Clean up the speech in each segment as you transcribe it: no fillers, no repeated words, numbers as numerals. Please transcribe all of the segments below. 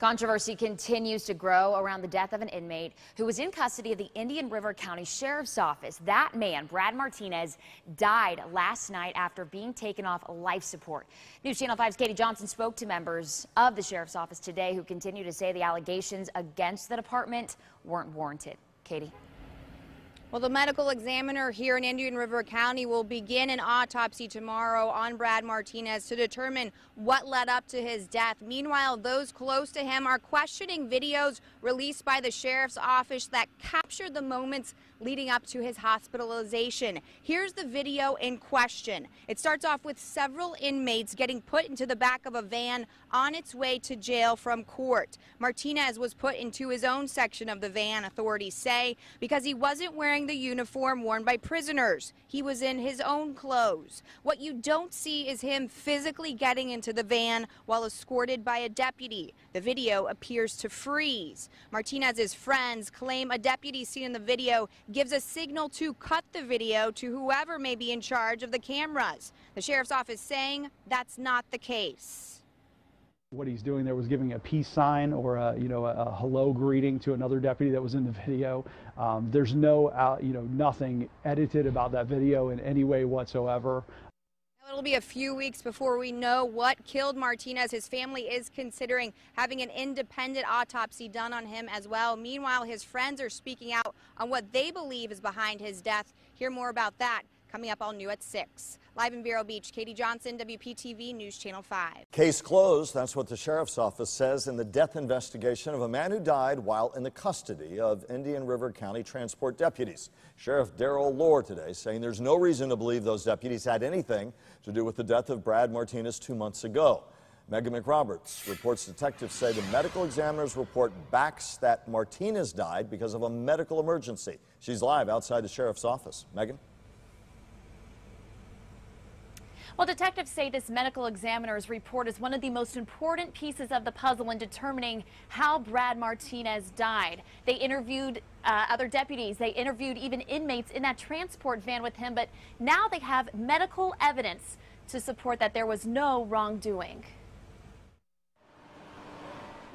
Controversy continues to grow around the death of an inmate who was in custody of the Indian River County Sheriff's Office. That man, Brad Martinez, died last night after being taken off life support. News Channel 5's Katie Johnson spoke to members of the Sheriff's Office today who continue to say the allegations against the department weren't warranted. Katie. Well, the medical examiner here in Indian River County will begin an autopsy tomorrow on Brad Martinez to determine what led up to his death. Meanwhile, those close to him are questioning videos released by the sheriff's office that captured the moments leading up to his hospitalization. Here's the video in question. It starts off with several inmates getting put into the back of a van on its way to jail from court. Martinez was put into his own section of the van, authorities say, because he wasn't wearing the uniform worn by prisoners. He was in his own clothes. What you don't see is him physically getting into the van while escorted by a deputy. The video appears to freeze. Martinez's friends claim a deputy seen in the video gives a signal to cut the video to whoever may be in charge of the cameras. The sheriff's office saying that's not the case. What he's doing there was giving a peace sign or a hello greeting to another deputy that was in the video. There's no, nothing edited about that video in any way whatsoever. It'll be a few weeks before we know what killed Martinez. His family is considering having an independent autopsy done on him as well. Meanwhile, his friends are speaking out on what they believe is behind his death. Hear more about that coming up all new at 6. Live in Vero Beach, Katie Johnson, WPTV News Channel 5. Case closed. That's what the sheriff's office says in the death investigation of a man who died while in the custody of Indian River County transport deputies. Sheriff Darrell Lohr today saying there's no reason to believe those deputies had anything to do with the death of Brad Martinez 2 months ago. Megan McRoberts reports detectives say the medical examiner's report backs that Martinez died because of a medical emergency. She's live outside the sheriff's office. Megan? Well, detectives say this medical examiner's report is one of the most important pieces of the puzzle in determining how Brad Martinez died. They interviewed other deputies. They interviewed even inmates in that transport van with him, but now they have medical evidence to support that there was no wrongdoing.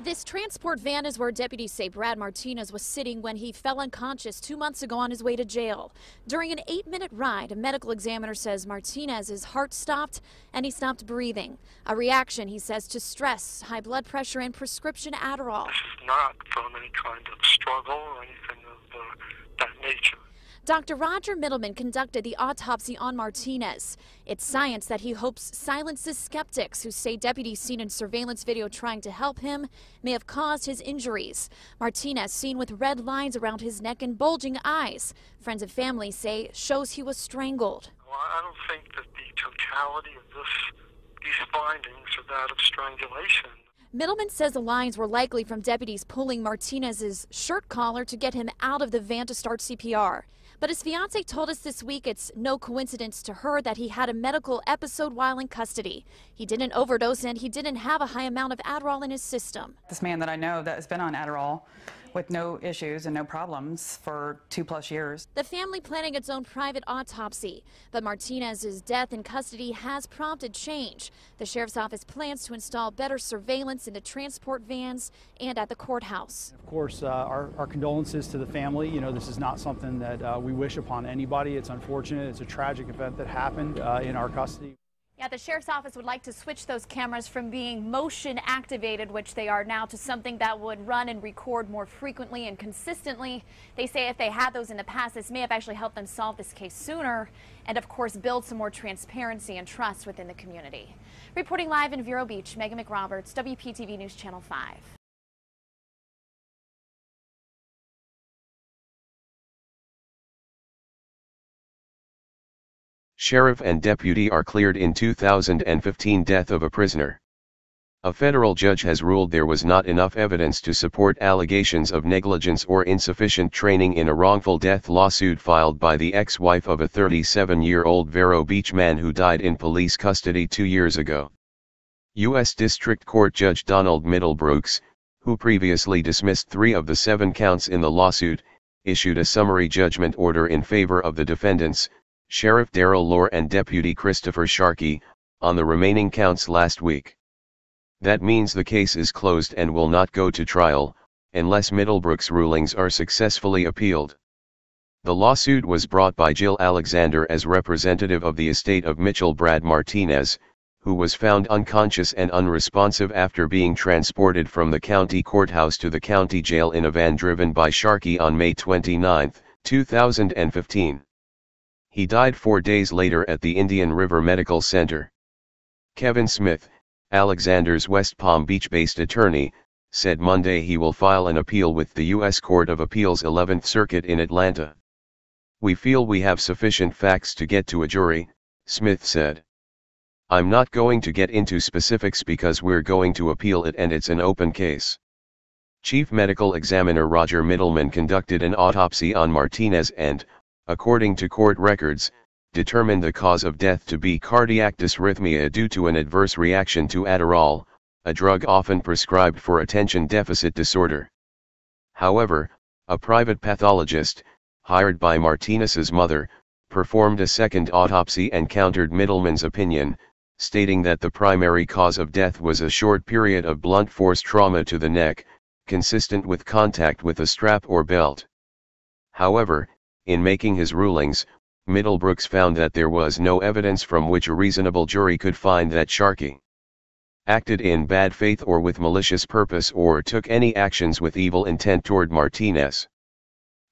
This transport van is where deputies say Brad Martinez was sitting when he fell unconscious 2 months ago on his way to jail. During an 8-minute ride, a medical examiner says Martinez's heart stopped and he stopped breathing. A reaction, he says, to stress, high blood pressure, and prescription Adderall. This is not from any kind of struggle or anything of that nature. Dr. Roger Middleman conducted the autopsy on Martinez. It's science that he hopes silences skeptics who say deputies seen in surveillance video trying to help him may have caused his injuries. Martinez seen with red lines around his neck and bulging eyes. Friends and family say shows he was strangled. Well, I don't think that the totality of these findings are that of strangulation. Middleman says the lines were likely from deputies pulling Martinez's shirt collar to get him out of the van to start CPR. But his fiancée told us this week it's no coincidence to her that he had a medical episode while in custody. He didn't overdose and he didn't have a high amount of Adderall in his system. This man that I know that has been on Adderall with no issues and no problems for 2+ years. The family planning its own private autopsy, but Martinez's death in custody has prompted change. The sheriff's office plans to install better surveillance in the transport vans and at the courthouse. Of course, our condolences to the family. This is not something that we wish upon anybody. It's unfortunate. It's a tragic event that happened in our custody. Yeah, the sheriff's office would like to switch those cameras from being motion activated, which they are now, to something that would run and record more frequently and consistently. They say if they had those in the past, this may have actually helped them solve this case sooner and, of course, build some more transparency and trust within the community. Reporting live in Vero Beach, Megan McRoberts, WPTV News Channel 5. Sheriff and deputy are cleared in 2015 death of a prisoner. A federal judge has ruled there was not enough evidence to support allegations of negligence or insufficient training in a wrongful death lawsuit filed by the ex-wife of a 37-year-old Vero Beach man who died in police custody 2 years ago. U.S. District Court Judge Donald Middlebrooks, who previously dismissed 3 of the 7 counts in the lawsuit, issued a summary judgment order in favor of the defendants, Sheriff Darrell Lohr and Deputy Christopher Sharkey, on the remaining counts last week. That means the case is closed and will not go to trial, unless Middlebrook's rulings are successfully appealed. The lawsuit was brought by Jill Alexander as representative of the estate of Mitchell Brad Martinez, who was found unconscious and unresponsive after being transported from the county courthouse to the county jail in a van driven by Sharkey on May 29, 2015. He died 4 days later at the Indian River Medical Center. Kevin Smith, Alexander's West Palm Beach-based attorney, said Monday he will file an appeal with the U.S. Court of Appeals 11th Circuit in Atlanta. "We feel we have sufficient facts to get to a jury," Smith said. "I'm not going to get into specifics because we're going to appeal it and it's an open case." Chief Medical Examiner Roger Middleman conducted an autopsy on Martinez and, according to court records, determined the cause of death to be cardiac dysrhythmia due to an adverse reaction to Adderall, a drug often prescribed for attention deficit disorder. However, a private pathologist, hired by Martinez's mother, performed a second autopsy and countered Middleman's opinion, stating that the primary cause of death was a short period of blunt force trauma to the neck, consistent with contact with a strap or belt. However, in making his rulings, Middlebrooks found that there was no evidence from which a reasonable jury could find that Sharkey acted in bad faith or with malicious purpose or took any actions with evil intent toward Martinez,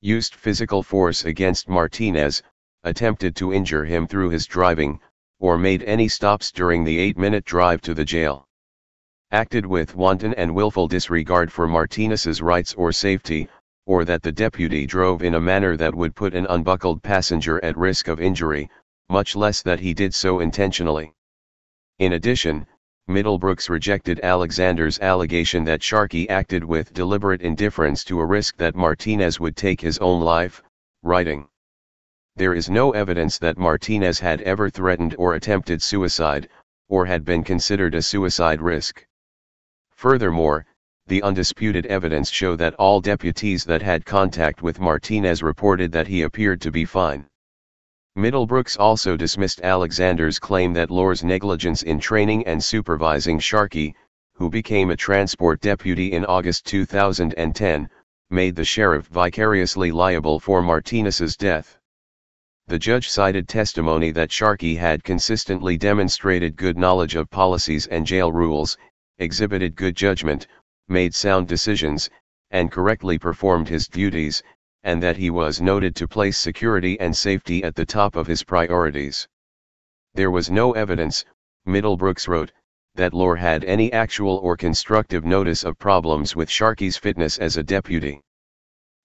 used physical force against Martinez, attempted to injure him through his driving, or made any stops during the 8-minute drive to the jail, acted with wanton and willful disregard for Martinez's rights or safety, or that the deputy drove in a manner that would put an unbuckled passenger at risk of injury, much less that he did so intentionally. In addition, Middlebrooks rejected Alexander's allegation that Sharkey acted with deliberate indifference to a risk that Martinez would take his own life, writing, "There is no evidence that Martinez had ever threatened or attempted suicide, or had been considered a suicide risk. Furthermore, the undisputed evidence show that all deputies that had contact with Martinez reported that he appeared to be fine." Middlebrooks also dismissed Alexander's claim that Lohr's negligence in training and supervising Sharkey, who became a transport deputy in August 2010, made the sheriff vicariously liable for Martinez's death. The judge cited testimony that Sharkey had consistently demonstrated good knowledge of policies and jail rules, exhibited good judgment, made sound decisions, and correctly performed his duties, and that he was noted to place security and safety at the top of his priorities. There was no evidence, Middlebrooks wrote, that Lohr had any actual or constructive notice of problems with Sharkey's fitness as a deputy.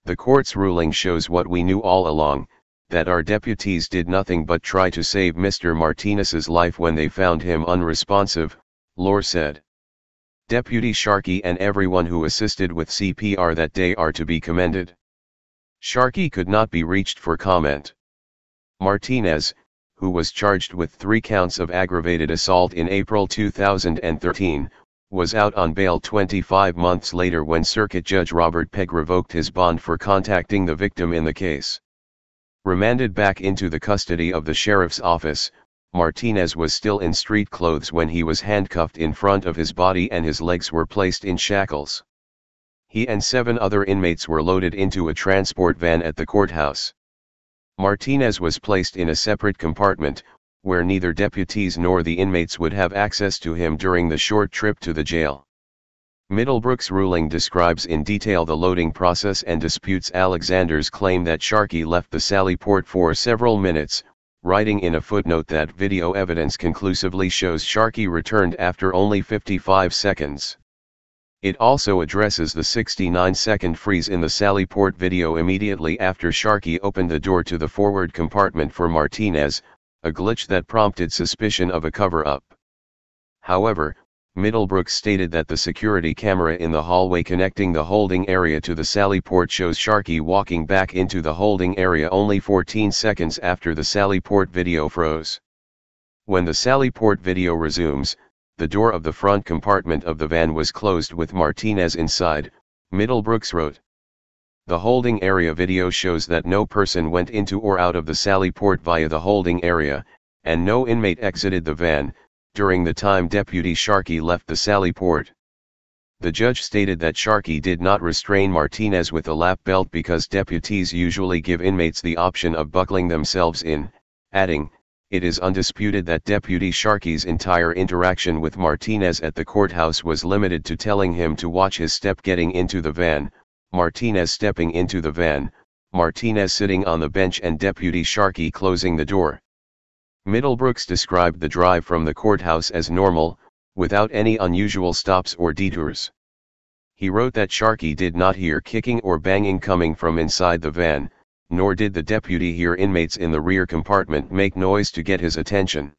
The court's ruling shows what we knew all along, that our deputies did nothing but try to save Mr. Martinez's life when they found him unresponsive, Lohr said. Deputy Sharkey and everyone who assisted with CPR that day are to be commended. Sharkey could not be reached for comment. Martinez, who was charged with 3 counts of aggravated assault in April 2013, was out on bail 25 months later when Circuit Judge Robert Pegg revoked his bond for contacting the victim in the case. Remanded back into the custody of the sheriff's office, Martinez was still in street clothes when he was handcuffed in front of his body and his legs were placed in shackles. He and 7 other inmates were loaded into a transport van at the courthouse. Martinez was placed in a separate compartment, where neither deputies nor the inmates would have access to him during the short trip to the jail. Middlebrooks' ruling describes in detail the loading process and disputes Alexander's claim that Sharkey left the Sally Port for several minutes, writing in a footnote that video evidence conclusively shows Sharkey returned after only 55 seconds. It also addresses the 69-second freeze in the Sally Port video immediately after Sharkey opened the door to the forward compartment for Martinez, a glitch that prompted suspicion of a cover-up. However, Middlebrooks stated that the security camera in the hallway connecting the holding area to the Sally Port shows Sharkey walking back into the holding area only 14 seconds after the Sally Port video froze. When the Sally Port video resumes, the door of the front compartment of the van was closed with Martinez inside, Middlebrooks wrote. The holding area video shows that no person went into or out of the Sally Port via the holding area, and no inmate exited the van, during the time Deputy Sharkey left the Sally Port. The judge stated that Sharkey did not restrain Martinez with a lap belt because deputies usually give inmates the option of buckling themselves in, adding, "It is undisputed that Deputy Sharkey's entire interaction with Martinez at the courthouse was limited to telling him to watch his step getting into the van, Martinez stepping into the van, Martinez sitting on the bench and Deputy Sharkey closing the door." Middlebrooks described the drive from the courthouse as normal, without any unusual stops or detours. He wrote that Sharkey did not hear kicking or banging coming from inside the van, nor did the deputy hear inmates in the rear compartment make noise to get his attention.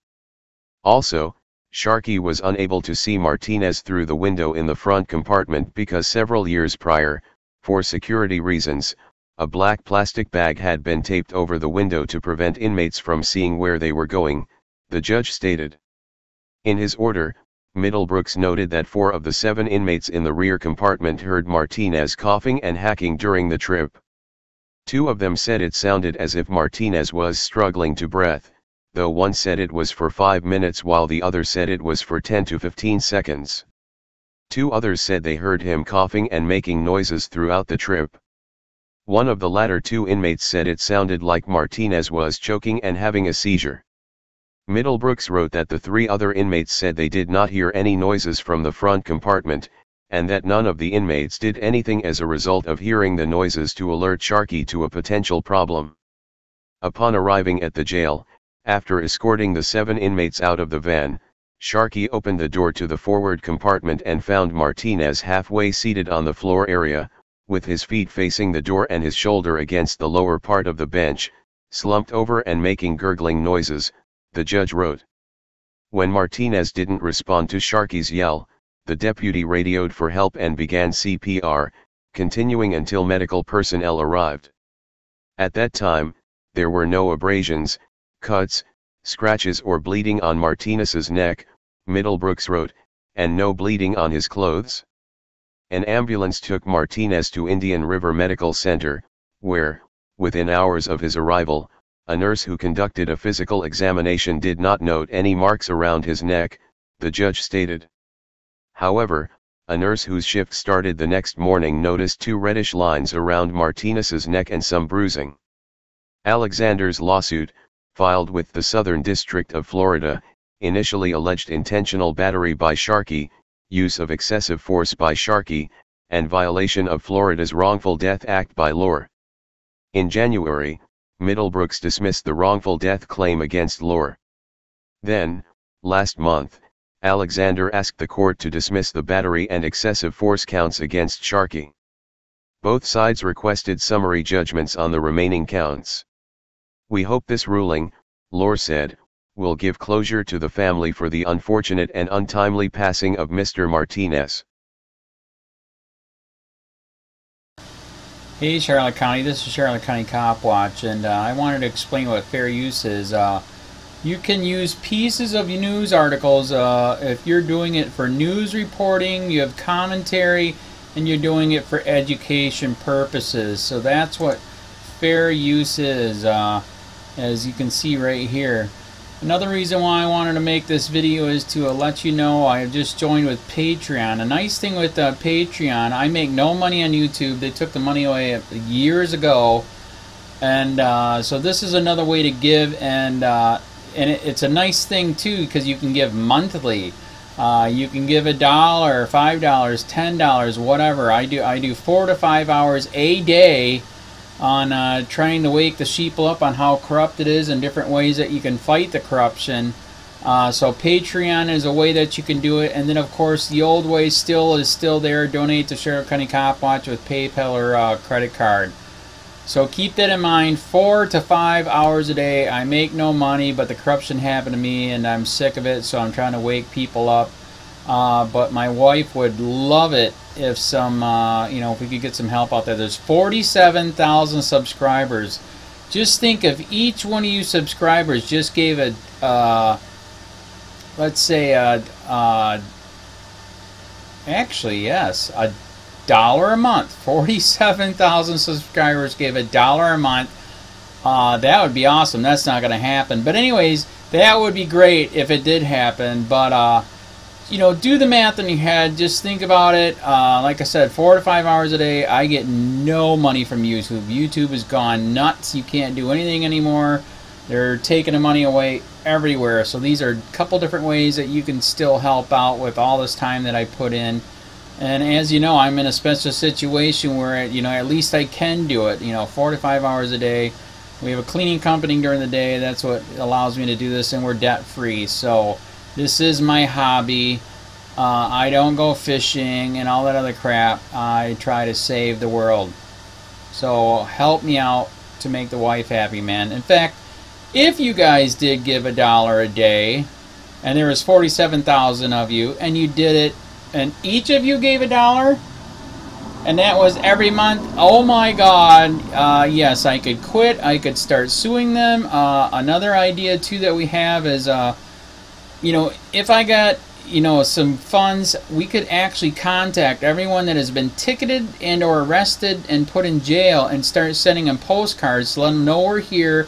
Also, Sharkey was unable to see Martinez through the window in the front compartment because several years prior, for security reasons, a black plastic bag had been taped over the window to prevent inmates from seeing where they were going, the judge stated. In his order, Middlebrooks noted that 4 of the 7 inmates in the rear compartment heard Martinez coughing and hacking during the trip. 2 of them said it sounded as if Martinez was struggling to breathe, though one said it was for 5 minutes while the other said it was for 10 to 15 seconds. 2 others said they heard him coughing and making noises throughout the trip. One of the latter 2 inmates said it sounded like Martinez was choking and having a seizure. Middlebrooks wrote that the 3 other inmates said they did not hear any noises from the front compartment, and that none of the inmates did anything as a result of hearing the noises to alert Sharkey to a potential problem. Upon arriving at the jail, after escorting the 7 inmates out of the van, Sharkey opened the door to the forward compartment and found Martinez halfway seated on the floor area, with his feet facing the door and his shoulder against the lower part of the bench, slumped over and making gurgling noises, the judge wrote. When Martinez didn't respond to Sharkey's yell, the deputy radioed for help and began CPR, continuing until medical personnel arrived. At that time, there were no abrasions, cuts, scratches or bleeding on Martinez's neck, Middlebrooks wrote, and no bleeding on his clothes. An ambulance took Martinez to Indian River Medical Center, where, within hours of his arrival, a nurse who conducted a physical examination did not note any marks around his neck, the judge stated. However, a nurse whose shift started the next morning noticed 2 reddish lines around Martinez's neck and some bruising. Alexander's lawsuit, filed with the Southern District of Florida, initially alleged intentional battery by Sharkey, use of excessive force by Sharkey, and violation of Florida's Wrongful Death Act by Lohr. In January, Middlebrooks dismissed the wrongful death claim against Lohr. Then, last month, Alexander asked the court to dismiss the battery and excessive force counts against Sharkey. Both sides requested summary judgments on the remaining counts. "We hope this ruling," Lohr said, "will give closure to the family for the unfortunate and untimely passing of Mr. Martinez." Hey Charlotte County, this is Charlotte County Cop Watch, and I wanted to explain what fair use is. You can use pieces of news articles if you're doing it for news reporting, you have commentary, and you're doing it for education purposes. So that's what fair use is, as you can see right here. Another reason why I wanted to make this video is to let you know I have just joined with Patreon. A nice thing with Patreon, I make no money on YouTube. They took the money away years ago, and so this is another way to give, and it's a nice thing too because you can give monthly. You can give $1, $5, $10, whatever. I do 4 to 5 hours a day on trying to wake the sheeple up on how corrupt it is and different ways that you can fight the corruption. So Patreon is a way that you can do it, and then of course the old way is still there. Donate to Sheriff County Cop Watch with PayPal or credit card. So keep that in mind. 4 to 5 hours a day. I make no money, but the corruption happened to me and I'm sick of it, so I'm trying to wake people up. But my wife would love it if if we could get some help out there. There's 47,000 subscribers. Just think if each one of you subscribers just gave let's say actually yes, $1 a month. 47,000 subscribers gave $1 a month. That would be awesome. That's not going to happen. But anyways, That would be great if it did happen, but you know, do the math in your head. Just think about it. Like I said, 4 to 5 hours a day. I get no money from YouTube. YouTube has gone nuts. You can't do anything anymore. They're taking the money away everywhere. So these are a couple different ways that you can still help out with all this time that I put in. And as you know, I'm in a special situation where, you know, at least I can do it. You know, 4 to 5 hours a day. We have a cleaning company during the day. That's what allows me to do this, and we're debt free. So this is my hobby. I don't go fishing and all that other crap. I try to save the world. So help me out to make the wife happy, man. In fact, if you guys did give $1 a day, and there was 47,000 of you, and you did it, and each of you gave $1, and that was every month, oh my God, yes, I could quit. I could start suing them. Another idea, too, that we have is, you know, if I got, you know, some funds, we could actually contact everyone that has been ticketed and or arrested and put in jail and start sending them postcards to let them know we're here,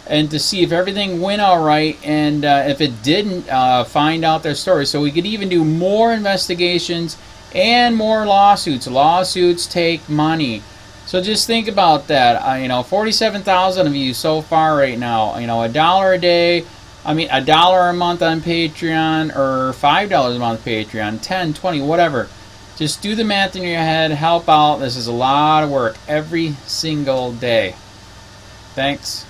and to see if everything went all right, and if it didn't, find out their story. So we could even do more investigations and more lawsuits. Lawsuits take money. So just think about that. You know, 47,000 of you so far right now. You know, $1 a day. I mean, $1 a month on Patreon, or $5 a month Patreon, 10, 20, whatever. Just do the math in your head. Help out. This is a lot of work every single day. Thanks.